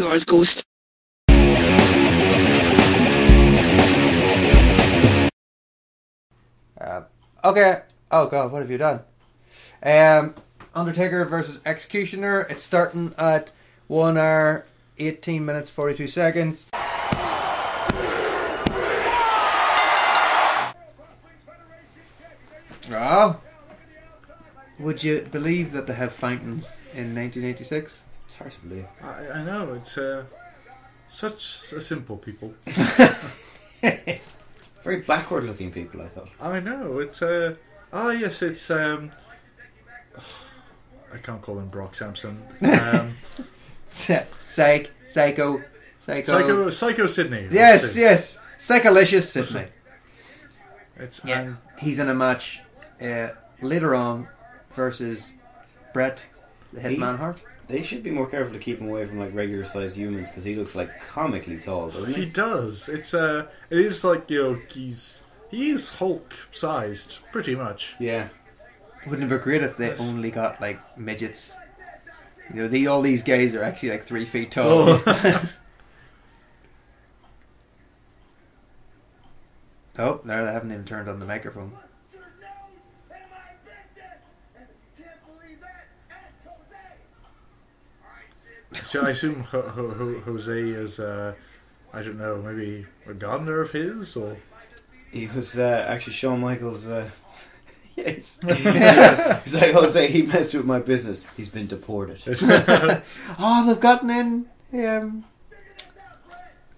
yours, Ghost. Okay. Oh god, what have you done? Undertaker versus Executioner. It's starting at 1 hour, 18 minutes, 42 seconds. Oh. Would you believe that they have fountains in 1986? It's hard to believe. I know, it's such a simple people. Very backward looking people, I thought. I know, it's yes, it's I can't call him Brock Sampson. Psycho Sydney. Yes, yes. Psycholicious Sydney. It's He's in a match later on versus Bret the Hitman Hart. They should be more careful to keep him away from like regular sized humans because he looks like comically tall, doesn't he? He does. It is like, you know, he is Hulk sized pretty much. Yeah. Wouldn't it be great if they only got like midgets? You know, all these guys are actually like 3 feet tall. Oh, no, they haven't even turned on the microphone. So I assume Jose is, I don't know, maybe a gardener of his, or He was actually Shawn Michaels. Yes. He's like, Jose, he messed with my business. He's been deported. Oh, they've gotten in.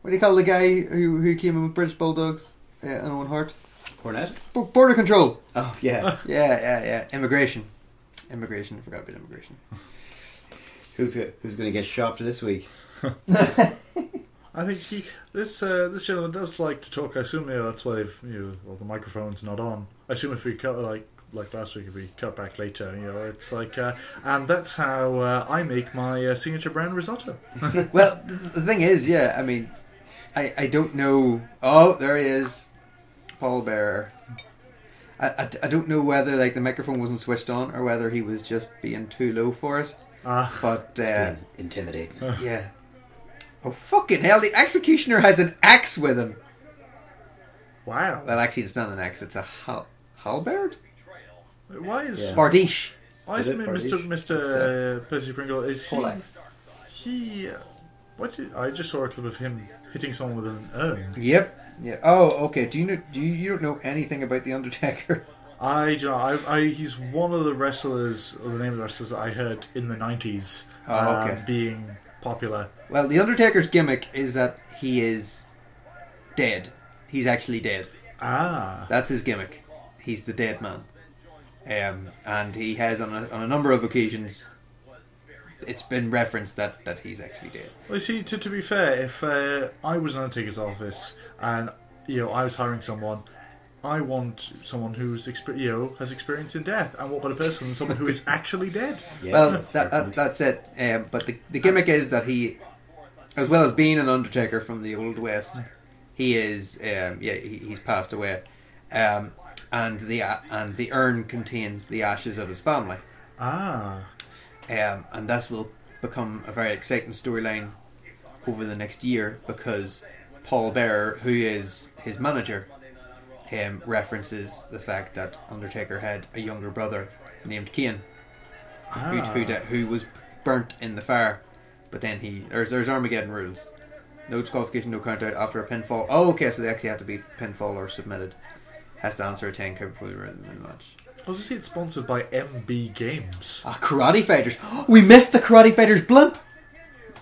What do you call the guy who came in with British Bulldogs and Owen Hart? Cornette? Border control. Oh, yeah. Yeah. Immigration. I forgot about immigration. Who's going to get shopped this week? I think this gentleman does like to talk. I assume that's why the microphone's not on. I assume if we cut like last week, if we cut back later, it's like, and that's how I make my signature brand risotto. Well, the thing is, I mean, I don't know. Oh, there he is, Paul Bearer. I don't know whether like the microphone wasn't switched on or whether he was just being too low for it. But intimidating. Yeah. Oh fucking hell! The Executioner has an axe with him. Wow. Well, actually, it's not an axe. It's a halberd. Why is Bardiche? Why is Mr. Percy Pringle? Is he? I just saw a clip of him hitting someone with an urn. Yep. Yeah. Oh, okay. Do you don't know anything about the Undertaker? He's one of the wrestlers, or the name of the wrestlers that I heard in the 90s. Being popular. Well, the Undertaker's gimmick is that he is dead. He's actually dead. That's his gimmick. He's the dead man. And he has on a number of occasions, it's been referenced that he's actually dead. Well, see, to be fair, if I was in Undertaker's office and I was hiring someone, I want someone who's has experience in death, and what better person than someone who is actually dead? Yeah, well, that's it. But the gimmick is that he, as well as being an Undertaker from the Old West, he is he's passed away, and the urn contains the ashes of his family. And this will become a very exciting storyline over the next year because Paul Bearer, who is his manager, references the fact that Undertaker had a younger brother named Kane, who was burnt in the fire. But then there's Armageddon rules: no disqualification, no count out after a pinfall. Oh, okay, so they actually have to be pinfall or submitted. Has to answer a 10 count before the match. I was just it's sponsored by MB Games. Karate Fighters. We missed the Karate Fighters blimp.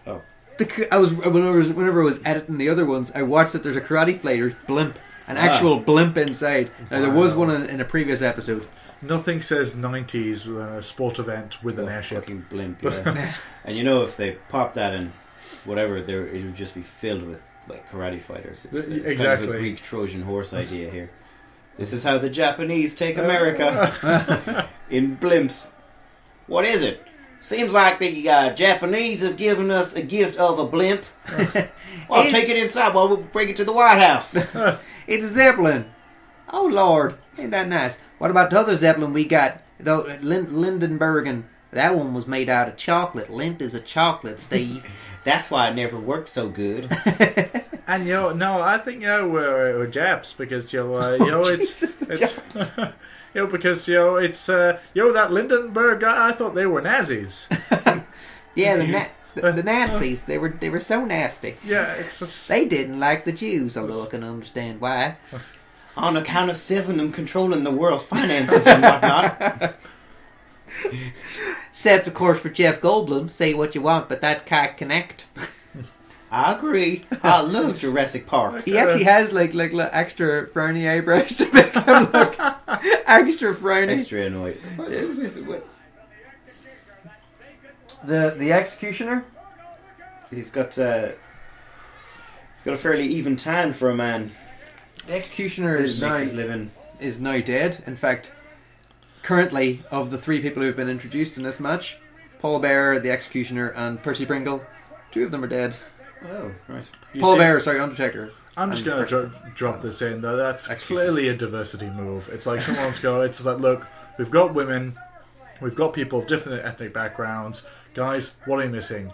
Oh, whenever I was editing the other ones, I watched that there's a Karate Fighters blimp. An actual blimp inside. Now, there was one in a previous episode. Nothing says 90s than a sport event with an airship. Fucking blimp, yeah. And if they pop that in whatever, it would just be filled with like karate fighters. It's exactly. kind of a Greek Trojan horse idea here. This is how the Japanese take America. In blimps. What is it? Seems like the Japanese have given us a gift of a blimp. I'll take it inside while we bring it to the White House. It's a Zeppelin. Oh Lord, ain't that nice? What about the other Zeppelin we got? The Lindenbergen. That one was made out of chocolate. Lint is a chocolate, Steve. That's why it never worked so good. And no, I think we're Japs because it's because it's that Lindenberg guy. I thought they were Nazis. Yeah, the Nazis. They were so nasty. Yeah, it's just... They didn't like the Jews, although I can understand why. On account of 7 and controlling the world's finances and whatnot. Except, of course, for Jeff Goldblum. Say what you want, but that can't connect. I agree. I love Jurassic Park. He actually has like extra frowny eyebrows to make him look extra frowny. Extra annoyed. What is this? What? The executioner. He's got a fairly even tan for a man. The executioner His living. is now dead. In fact, currently, of the 3 people who have been introduced in this match, Paul Bearer, the executioner, and Percy Pringle, 2 of them are dead. Oh, right. Paul Bearer, sorry, Undertaker. I'm just going to drop this in, though. That's clearly a diversity move. It's like it's like, look, we've got women, we've got people of different ethnic backgrounds. Guys, what are you missing?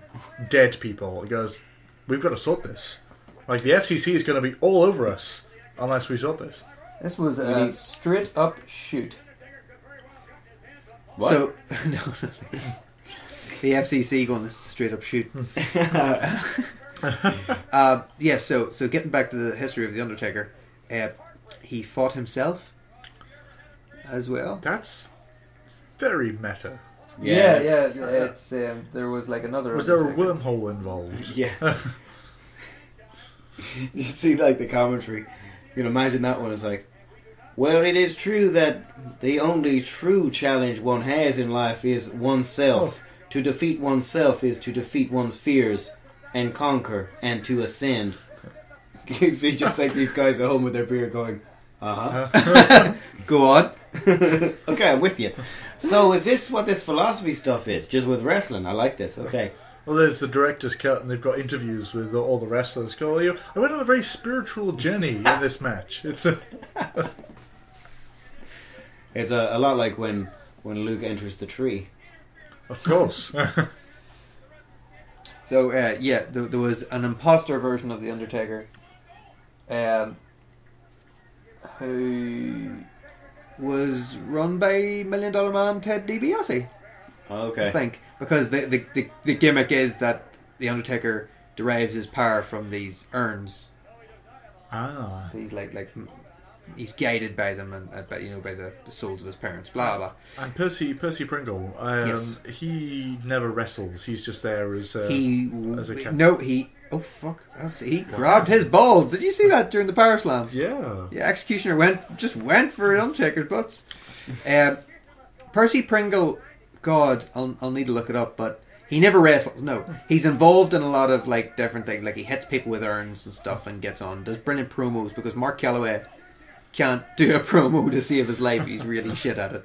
Dead people. He goes, we've got to sort this. Like, the FCC is going to be all over us unless we sort this. This was a straight up shoot. What? So, no. The FCC going to straight up shoot. Yeah, so getting back to the history of The Undertaker, he fought himself as well. That's very meta. Yeah, it's there was like another... Was there a wormhole involved? Yeah. You see like the commentary. You can imagine that one is like, well, it is true that the only true challenge one has in life is oneself. Oh. To defeat oneself is to defeat one's fears and conquer and to ascend. You see just like these guys at home with their beer going, Go on. Okay, I'm with you. So is this what this philosophy stuff is? Just with wrestling? I like this. Okay. Well, there's the director's cut, and they've got interviews with all the wrestlers. I went on a very spiritual journey in this match. It's a lot like when Luke enters the tree. Of course. So, there was an imposter version of The Undertaker who was run by $1 Million Man Ted DiBiase. Okay. I think. Because the gimmick is that The Undertaker derives his power from these urns. Ah. He's like he's guided by them and by the souls of his parents. Blah blah. And Percy Pringle, yes. He never wrestles. He's just there as a Oh fuck! He grabbed his balls. Did you see that during the power slam? Yeah. Yeah. Executioner went for Undertaker's butts. Percy Pringle. God, I'll need to look it up, but he never wrestles. No, he's involved in a lot of like different things. Like he hits people with urns and stuff, and gets on. Does brilliant promos because Mark Calloway can't do a promo to save his life. He's really shit at it.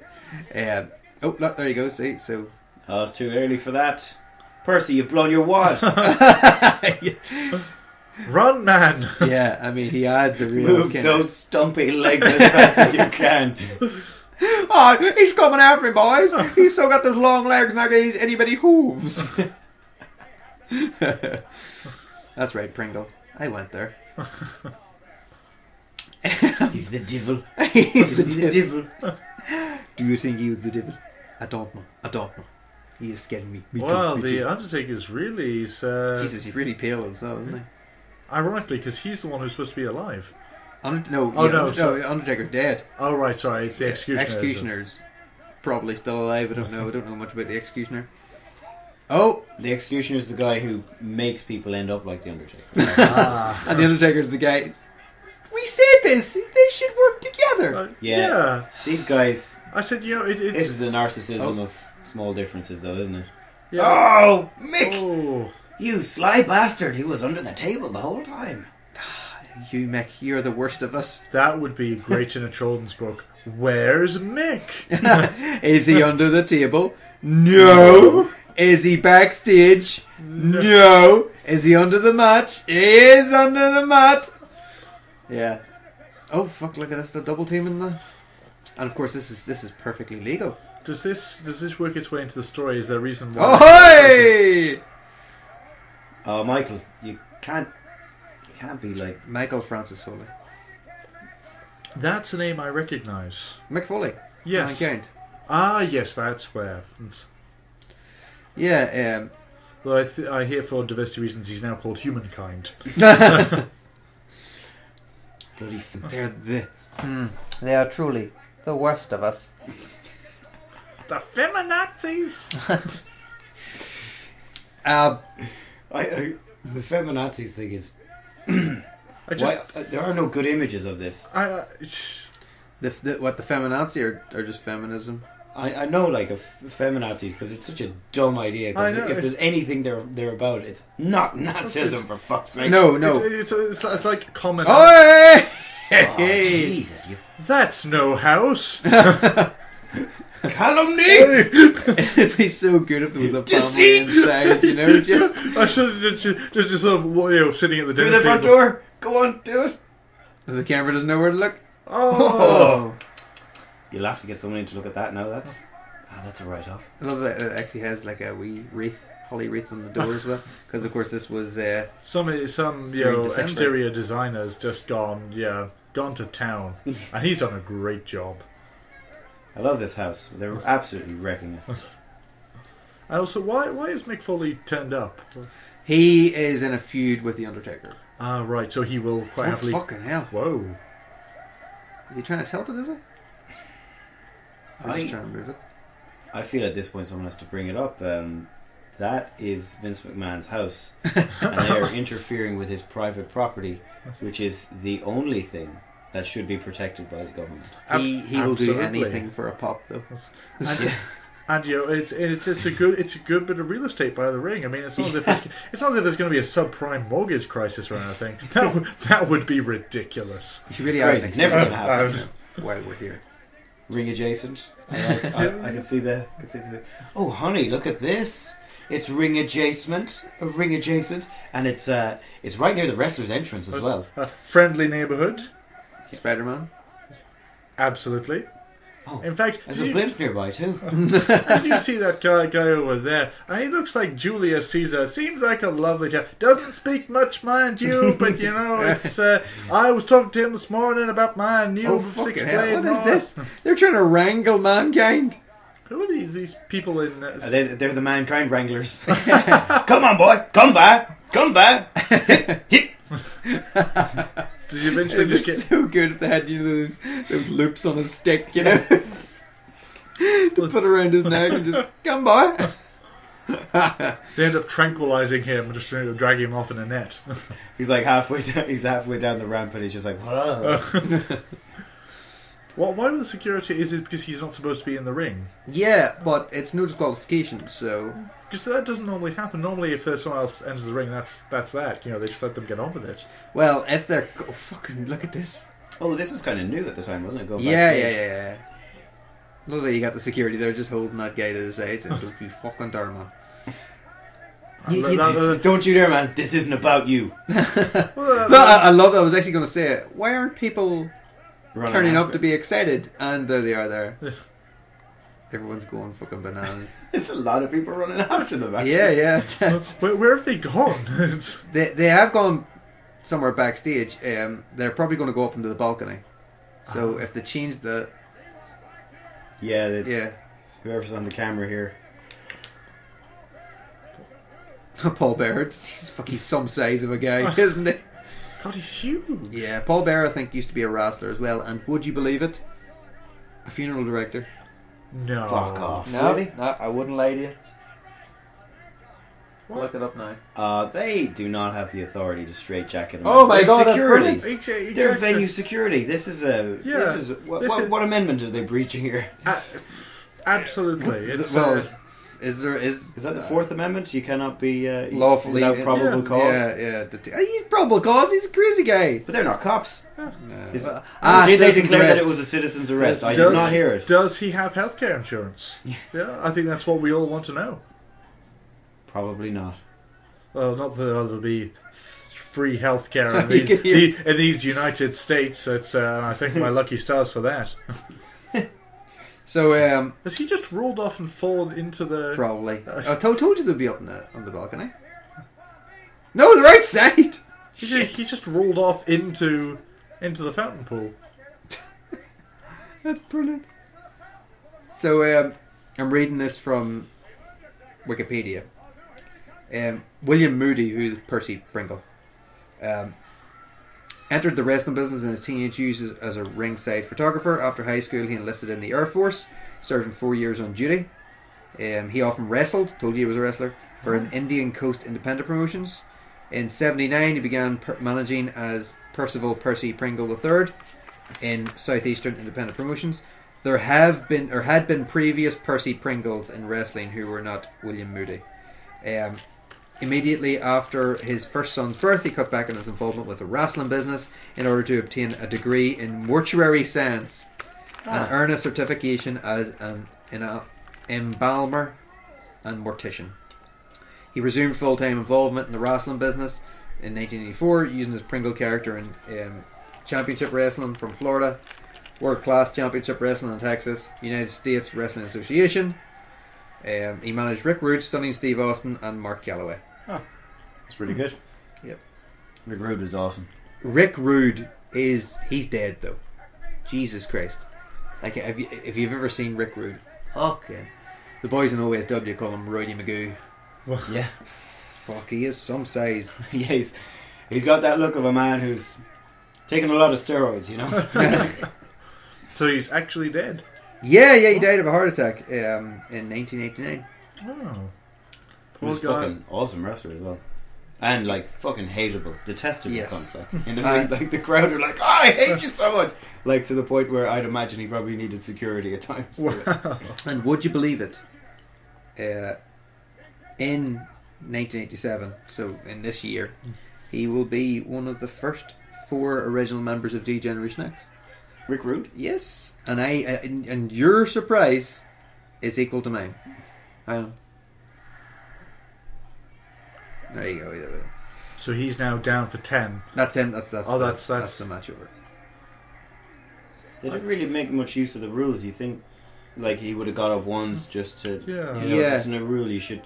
Look, there you go. See, so it's too early for that. Percy, you've blown your wad. Run, man. Yeah, I mean he adds a real move those stumpy legs as fast as you can. Oh, he's coming after me, boys. He's still got those long legs like he's anybody hooves. That's right, Pringle. I went there. He's the devil. He's the devil. Do you think he was the devil? I don't know. He is scaring me. The Undertaker's really... Jesus, he's really pale as well, isn't he? Ironically, because he's the one who's supposed to be alive. Undertaker's dead. Oh, right, sorry, it's the Executioner. Executioner's probably still alive. I don't know much about the Executioner. Oh! The Executioner's the guy who makes people end up like the Undertaker. And the Undertaker's the guy... We said this! They should work together! Yeah. These guys... I said, it's... This is the narcissism of small differences, though, isn't it? Yeah. Oh! Mick! Oh. You sly bastard! He was under the table the whole time. You, Mick, you're the worst of us. That would be great in a children's book. Where's Mick? Is he under the table? No. Is he backstage? No. Is he under the mat? He is under the mat. Yeah. Oh fuck! Look at us, the double team in the. And of course, this is perfectly legal. Does this work its way into the story? Is there a reason why? Oh, hey! Oh, Michael, you can't be like... Michael Francis Foley. That's a name I recognise. Mick Foley. Yes. Mankind. Ah, yes, that's where. Yeah, Well, I hear for diversity reasons he's now called Humankind. Bloody... they are truly the worst of us. The feminazis! The feminazis thing is... I there are no good images of this. The feminazi or just feminism? I know, like, feminazis, because it's such a dumb idea. Because if there's anything they're about, it's not Nazism, for fuck's sake. No. It's like common. Oh, Oh, Jesus, you... That's no house. Calumny! It'd be so good if there was a family inside, you know, just... I should just sort of, sitting at the dinner Through the front table. door! Go on, do it! The camera doesn't know where to look. Oh! You'll have to get someone in to look at that now. That's a write-off. I love that it actually has like a wee holly wreath on the door as well. Because of course this was some during December. exterior designers just gone to town, and he's done a great job. I love this house. They're absolutely wrecking it. And also, why is Mick Foley turned up? he is in a feud with the Undertaker. Ah, right. So he will quite happily. Fucking hell! Whoa! Is he trying to tilt it? Is it? Or just trying to move it? I feel at this point someone has to bring it up. That is Vince McMahon's house, and they are interfering with his private property, which is the only thing that should be protected by the government. He will do Absolutely. anything for a pop, though. And it's a good bit of real estate by the ring. I mean, it's not as if there's going to be a subprime mortgage crisis or anything. That would be ridiculous. You really Crazy. are It's never going to happen. While we're here. Ring adjacent. I can see the. Oh, honey, look at this. It's ring adjacent, and it's right near the wrestler's entrance as well. A friendly neighbourhood. Spider-Man. Absolutely. Oh, in fact, there's a blimp nearby too. Did you see that guy over there? And he looks like Julius Caesar. Seems like a lovely chap. Doesn't speak much, mind you, but you know, it's. I was talking to him this morning about my new fucking 6 hell. blade. What is this? They're trying to wrangle mankind. Who are these people in? They're the mankind wranglers. Come on, boy, come back. Did you eventually It'd be just get? so good if they had those loops on a stick, you know, to put around his neck and just come by. They end up tranquilizing him and just dragging him off in a net. He's like halfway down. He's halfway down the ramp, and he's just like, whoa. Well, why with the security? Is it because he's not supposed to be in the ring? Yeah, but it's no disqualification, so. Because that doesn't normally happen. Normally, if there's someone else enters the ring, that's that. You know, they just let them get on with it. Well, if they're fucking look at this. Oh, this was kind of new at the time, wasn't it? Going Yeah. A little bit. You got the security there, just holding that guy to the side, saying, "Don't you fucking dare, man." Don't you dare, man. This isn't about you. No, I love that. I was actually going to say it. Why aren't people turning up to be excited? And there they are there. Everyone's going fucking bananas. There's a lot of people running after them, actually. Yeah. Where have they gone? They have gone somewhere backstage. They're probably going to go up into the balcony. So if they change the... Yeah. Whoever's on the camera here. Paul Bearer, he's some size of a guy, isn't he? God, he's huge. Yeah, Paul Bearer I think used to be a wrestler as well, and would you believe it? A funeral director. No. Fuck off. No, Really? no, I wouldn't lie to you. What? Look it up now. They do not have the authority to straitjacket them. Oh my God, that's Security. brilliant. They're venue security. This is what amendment are they breaching here? Absolutely. It's Is that the Fourth Amendment? You cannot be lawfully without probable cause. Yeah. He's probable cause. He's a crazy guy. But they're not cops. No. They citizens declared that arrest. it was a citizen's arrest. I Does- did not hear it. Does he have healthcare insurance? Yeah, I think that's what we all want to know. Probably not. Well, not that there'll be free healthcare You can hear- in these United States. It's I think my lucky stars for that. So Has he just rolled off and fallen into the... probably. I told you they'd be up on the balcony. No, the right side. He just rolled off into the fountain pool. That's brilliant. So I'm reading this from Wikipedia. William Moody, who's Percy Pringle, entered the wrestling business in his teenage years as a ringside photographer. After high school, he enlisted in the Air Force, serving 4 years on duty. He often wrestled, told you he was a wrestler, for an Indian Coast independent promotions. In '79, he began managing as Percival Percy Pringle III in Southeastern Independent Promotions. There had been previous Percy Pringles in wrestling who were not William Moody. Immediately after his first son's birth, he cut back on his involvement with the wrestling business in order to obtain a degree in mortuary science and earn a certification as an embalmer and mortician. He resumed full-time involvement in the wrestling business in 1984, using his Pringle character in Championship Wrestling from Florida, World Class Championship Wrestling in Texas, United States Wrestling Association. He managed Rick Rude, Stunning Steve Austin, and Mark Galloway. Oh, that's pretty good. Yep. Rick Rude is awesome. Rick Rude he's dead though. Jesus Christ! Like if you've ever seen Rick Rude, okay, the boys in OSW call him Roddy Magoo. Well, yeah. Fuck, he is some size. Yeah, he's got that look of a man who's taken a lot of steroids, you know. So he's actually dead. Yeah, he died of a heart attack in 1989. Oh, He was poor guy. fucking awesome wrestler as well. And like fucking hateable, detestable Yes. cunt. Like, in the ring, like the crowd are like, "Oh, I hate you so much!" Like to the point where I'd imagine he probably needed security at times. Wow. And would you believe it? In 1987, so in this year, he will be one of the first 4 original members of D Generation X. Rick Rude? Yes, and and your surprise is equal to mine. There you go. So he's now down for 10. That's him. That's that's the match over. They didn't really make much use of the rules. You think, like, he would have got up once just to, Yeah. you know, if it's in a rule, you should.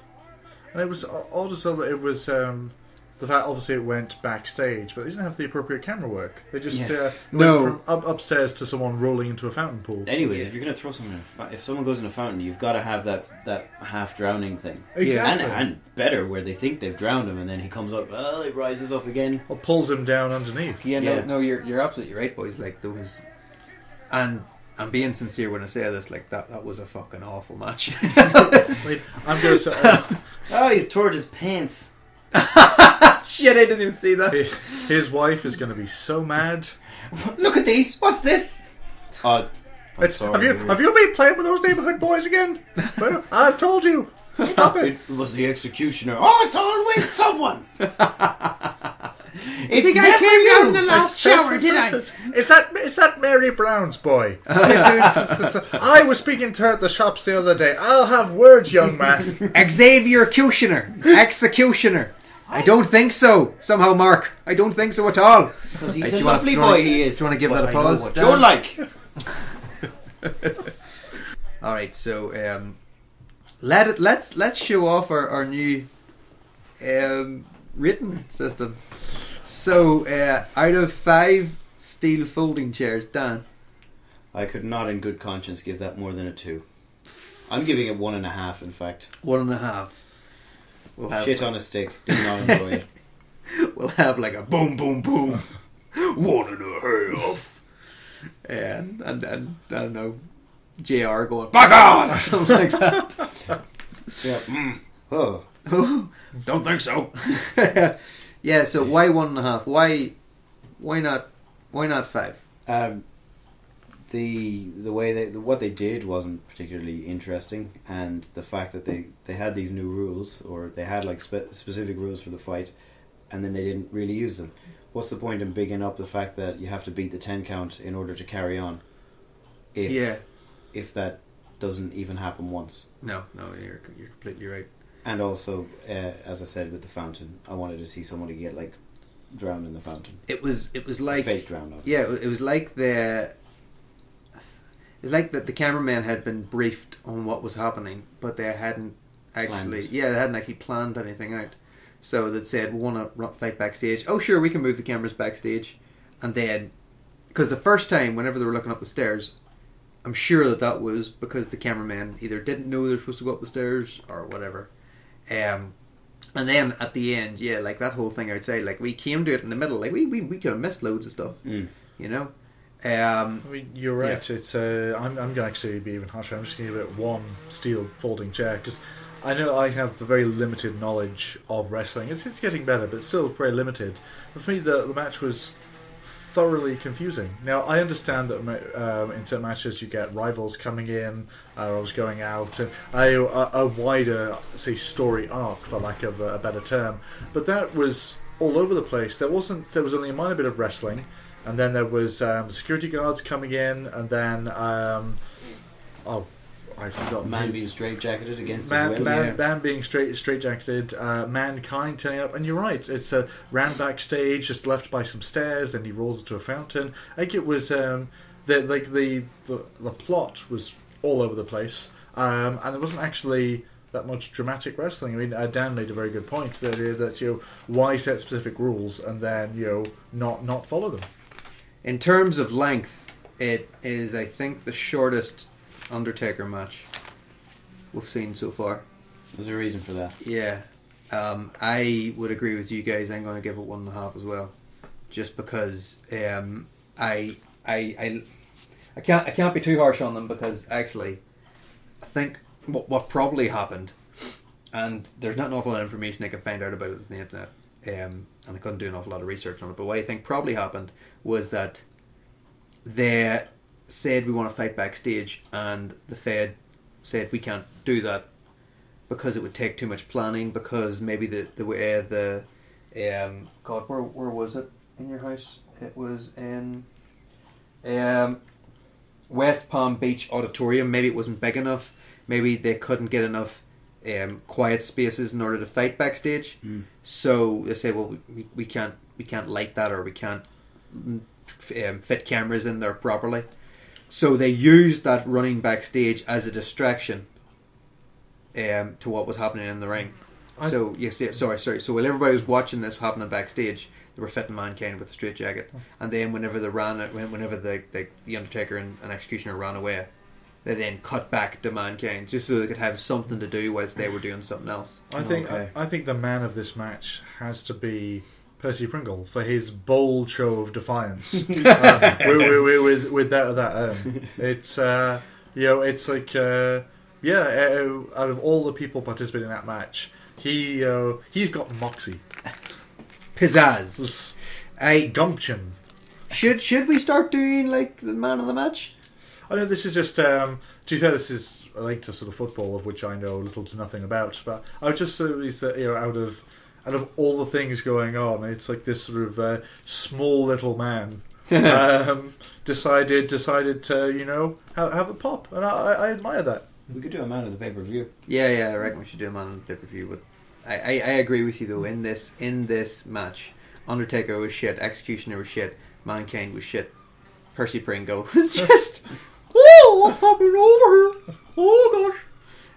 And it was odd as well that it was the fact obviously it went backstage, but they didn't have the appropriate camera work. They just No. went from upstairs to someone rolling into a fountain pool. Anyways, Yeah. if you're gonna throw someone if someone goes in a fountain, you've got to have that half drowning thing. Exactly. And better where they think they've drowned him, and then he comes up. Well, he rises up again. Or pulls him down underneath. Yeah, Yeah. no, you're absolutely right, boys. Like those, and I'm being sincere when I say this. Like that was a fucking awful match. Wait, I'm going to Oh, he's tore his pants. Shit, I didn't even see that. his wife is going to be so mad. Look at these. What's this? I'm sorry. Have you been playing with those neighborhood boys again? Well, I've told you. Stop it. It was the executioner. Oh, it's always someone. I think I came down in the last shower, did I? It's that Mary Brown's boy. I was speaking to her at the shops the other day. I'll have words, young man. Xavier Cutioner, executioner. I don't think so. Somehow, Mark. I don't think so at all. Because he's Hey, a do you wanna- lovely do you wanna- boy, he is. Do you want to give But that a I know pause? what Dan? you're like. All right, so let's show off our new written system. So out of 5 steel folding chairs, Dan. I could not in good conscience give that more than a 2. I'm giving it 1.5, in fact. 1.5. We'll have Shit on a stick. Did not enjoy it. We'll have like a boom, boom, boom. 1.5. And I don't know, JR going back on, something like that. Yeah. Oh. Don't think so. Yeah. So why 1.5? Why not 5? The way what they did wasn't particularly interesting, and the fact that they had these new rules, or they had like specific rules for the fight, and then they didn't really use them. What's the point in bigging up the fact that you have to beat the 10 count in order to carry on? If that doesn't even happen once. No, you're completely right. And also, as I said with the fountain, I wanted to see somebody get like drowned in the fountain. It was like Fake drowned. yeah, it was like it's like that the cameraman had been briefed on what was happening, but they hadn't actually planned anything out. So they'd said, we want to fight backstage. Oh, sure, we can move the cameras backstage. And then, because the first time, whenever they were looking up the stairs, I'm sure that was because the cameraman either didn't know they were supposed to go up the stairs or whatever. And then at the end, yeah, like that whole thing outside, like we came to it in the middle, like we could have missed loads of stuff, you know. I mean, you're right. Yeah. It's I'm going to actually be even harsher. I'm just going to give it one steel folding chair because I know I have very limited knowledge of wrestling. It's getting better, but it's still very limited. But for me, the match was thoroughly confusing. Now, I understand that in certain matches you get rivals coming in, rivals going out, and a wider, say, story arc, for lack of a better term. But that was all over the place. There was only a minor bit of wrestling, and then there was security guards coming in, and then I forgot. Man being straight-jacketed against his will. Man being straight-jacketed. Mankind turning up, and you're right. It's ran backstage, just left by some stairs. Then he rolls into a fountain. I think it was the plot was all over the place, and there wasn't actually that much dramatic wrestling. I mean, Dan made a very good point that why set specific rules and then not follow them. In terms of length, it is, I think, the shortest Undertaker match we've seen so far. There's a reason for that. Yeah, I would agree with you guys. I'm going to give it 1.5 as well, just because I can't be too harsh on them because actually I think what probably happened, and there's not an awful lot of information I can find out about it on the internet, and I couldn't do an awful lot of research on it. But what I think probably happened was that they said we want to fight backstage, and the Fed said we can't do that because it would take too much planning. Because maybe the way God, where was it in your house? It was in West Palm Beach Auditorium. Maybe it wasn't big enough. Maybe they couldn't get enough quiet spaces in order to fight backstage. So they say, well, we can't light that, or we can't fit cameras in there properly. So they used that running backstage as a distraction to what was happening in the ring. Sorry. So while everybody was watching this happening backstage, they were fitting Mankind with a straitjacket. And then whenever the Undertaker and Executioner ran away, they then cut back to Mankind just so they could have something to do whilst they were doing something else. I think the man of this match has to be Percy Pringle for his bold show of defiance. With that. It's it's like out of all the people participating in that match, he's got moxie, pizzazz, gumption. Should we start doing like the man of the match? I know this is just to be fair, this is a link to sort of football, of which I know little to nothing about. But I would just say that out of all the things going on, it's like this sort of small little man decided to have a pop, and I admire that. We could do a man of the pay-per-view. Yeah, I reckon we should do a man of the pay-per-view. But I agree with you though. In this match, Undertaker was shit, Executioner was shit, Mankind was shit, Percy Pringle was just whoa, what's happening over here? Oh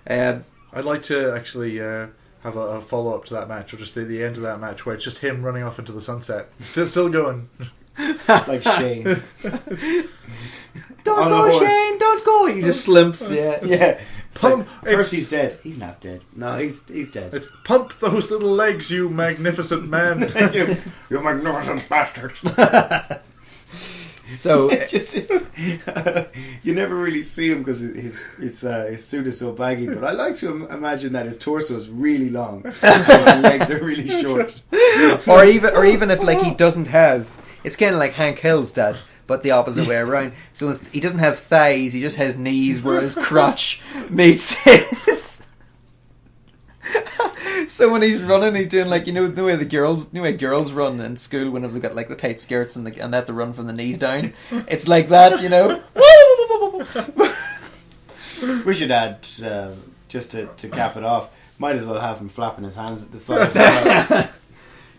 gosh. I'd like to actually have a follow up to that match, or just the end of that match where it's just him running off into the sunset, still going. Like Shane. Don't go, Shane! Don't go! He just slimps. Yeah. Percy's dead. He's not dead. No, he's dead. It's pump those little legs, you magnificent man. you magnificent bastard. So you never really see him because his suit is so baggy. But I like to imagine that his torso is really long, his legs are really short. or even if like he doesn't have, it's kind of like Hank Hill's dad, but the opposite way around. So he doesn't have thighs; he just has knees where his crotch meets his. So when he's running, he's doing like the way girls run in school whenever they got like the tight skirts and they have to run from the knees down. It's like that, We should add just to cap it off. Might as well have him flapping his hands at the side.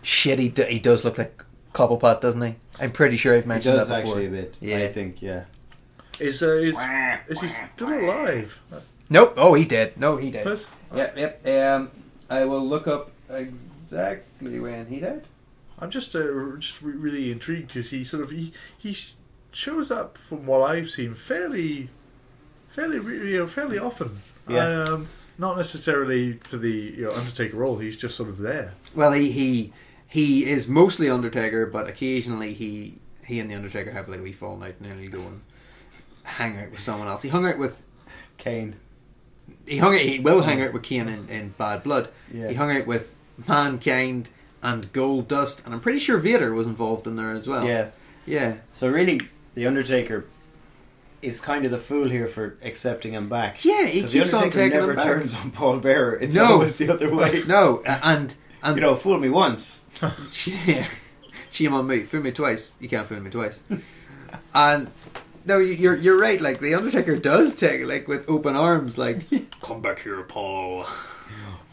Shit, he does look like Cobblepot, doesn't he? I'm pretty sure I've mentioned that before. He does actually a bit. Yeah. I think, yeah. Is he still alive? Nope. Oh, he did. No, he did. What? Yep. I will look up exactly when he died. I'm just really intrigued because he shows up from what I've seen fairly often. Yeah. Not necessarily for the Undertaker role. He's just sort of there. Well, he is mostly Undertaker, but occasionally he and the Undertaker have like a wee fall night, and then he'll go and hang out with someone else. He hung out with Kane. He will hang out with Kane in Bad Blood. Yeah. He hung out with Mankind and Goldust, and I'm pretty sure Vader was involved in there as well. Yeah. Yeah. So really, the Undertaker is kind of the fool here for accepting him back. Yeah, he keeps on taking never him back. turns on Paul Bearer. It's always the other way. No, and fool me once. Yeah, shame on me. Fool me twice. You can't fool me twice. And no, you're right. Like the Undertaker does take like with open arms. Like, come back here, Paul.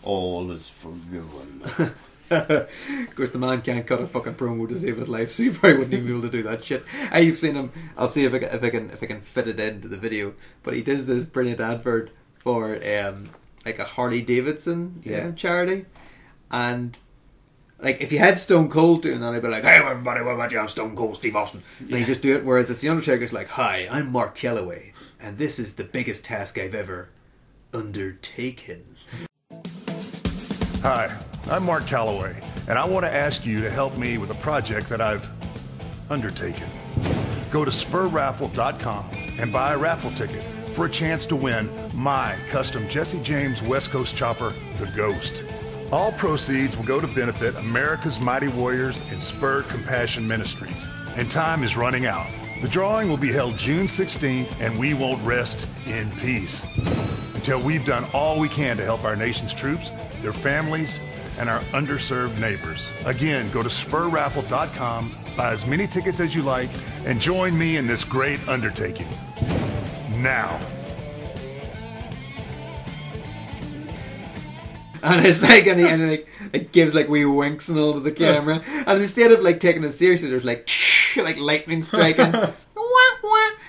All is forgiven. Of course, the man can't cut a fucking promo to save his life, so you probably wouldn't even be able to do that shit. You've seen him. I'll see if I can fit it into the video. But he does this brilliant advert for like a Harley Davidson charity, and like if you had Stone Cold doing that, I'd be like, "Hey everybody, what about you? I'm Stone Cold Steve Austin." And you just do it. Whereas it's the Undertaker's like, "Hi, I'm Mark Calloway, and this is the biggest task I've ever undertaken." Hi, I'm Mark Calloway, and I want to ask you to help me with a project that I've undertaken. Go to spurraffle.com and buy a raffle ticket for a chance to win my custom Jesse James West Coast chopper, the Ghost. All proceeds will go to benefit America's Mighty Warriors and Spur Compassion Ministries, and time is running out. The drawing will be held June 16th, and we won't rest in peace until we've done all we can to help our nation's troops, their families, and our underserved neighbors. Again, go to spurraffle.com, buy as many tickets as you like, and join me in this great undertaking. Now. And it's like, and it gives like wee winks and all to the camera. And instead of like taking it seriously, there's like lightning striking.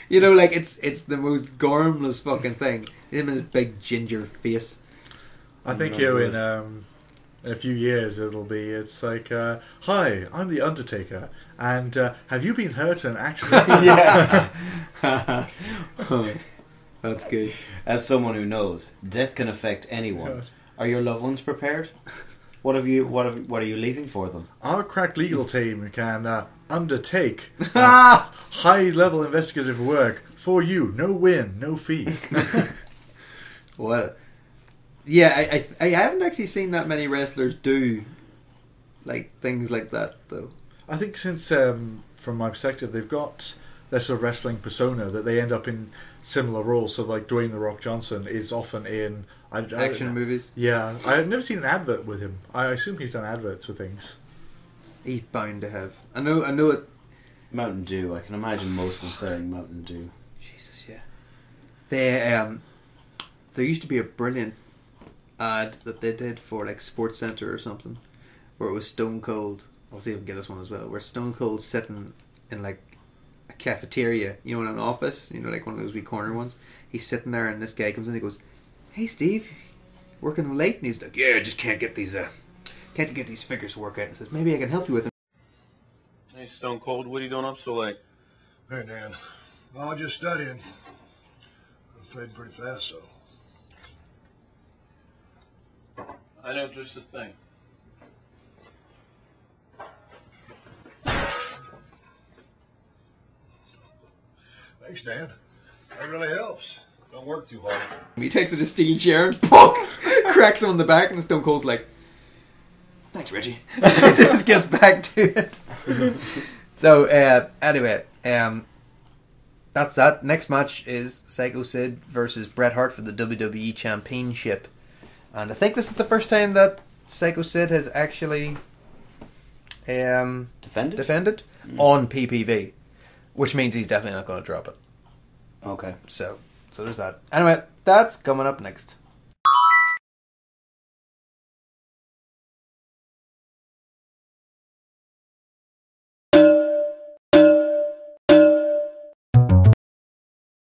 You know, like it's the most gormless fucking thing. Him and his big ginger face. I think in a few years it's like, hi, I'm the Undertaker, and have you been hurt in an accident? Yeah. That's good. As someone who knows, death can affect anyone. God. Are your loved ones prepared? What are you leaving for them? Our crack legal team can undertake high-level investigative work for you. No win, no fee. Well, yeah, I haven't actually seen that many wrestlers do like things like that though. I think since, from my perspective, they've got their sort of wrestling persona that they end up in similar roles. So like Dwayne "The Rock" Johnson is often in Action movies. Yeah, I've never seen an advert with him. I assume he's done adverts for things. He's bound to have. I know it. Mountain Dew. I can imagine most of them selling Mountain Dew. Jesus, yeah. There used to be a brilliant ad that they did for like Sports Center or something, where it was Stone Cold. I'll see if I can get this one as well. Where Stone Cold sitting in like a cafeteria, you know, in an office, you know, like one of those wee corner ones. He's sitting there, and this guy comes in. And he goes, "Hey, Steve, working late?" And he's like, "Yeah, I just can't get these figures to work out." And says, "Maybe I can help you with them." Hey, Stone Cold, what are you doing up so late? Hey, Dan. Well, I'm just studying. I'm fading pretty fast, so. I know just the thing. Thanks, Dan. That really helps. Don't work too hard. He takes it a steel chair and pop, cracks him on the back, and Stone Cold's like, "Thanks, Reggie." Just gets back to it. So anyway, that's that. Next match is Psycho Sid versus Bret Hart for the WWE Championship, and I think this is the first time that Psycho Sid has actually defended on PPV, which means he's definitely not going to drop it. Okay. So there's that. Anyway, that's coming up next.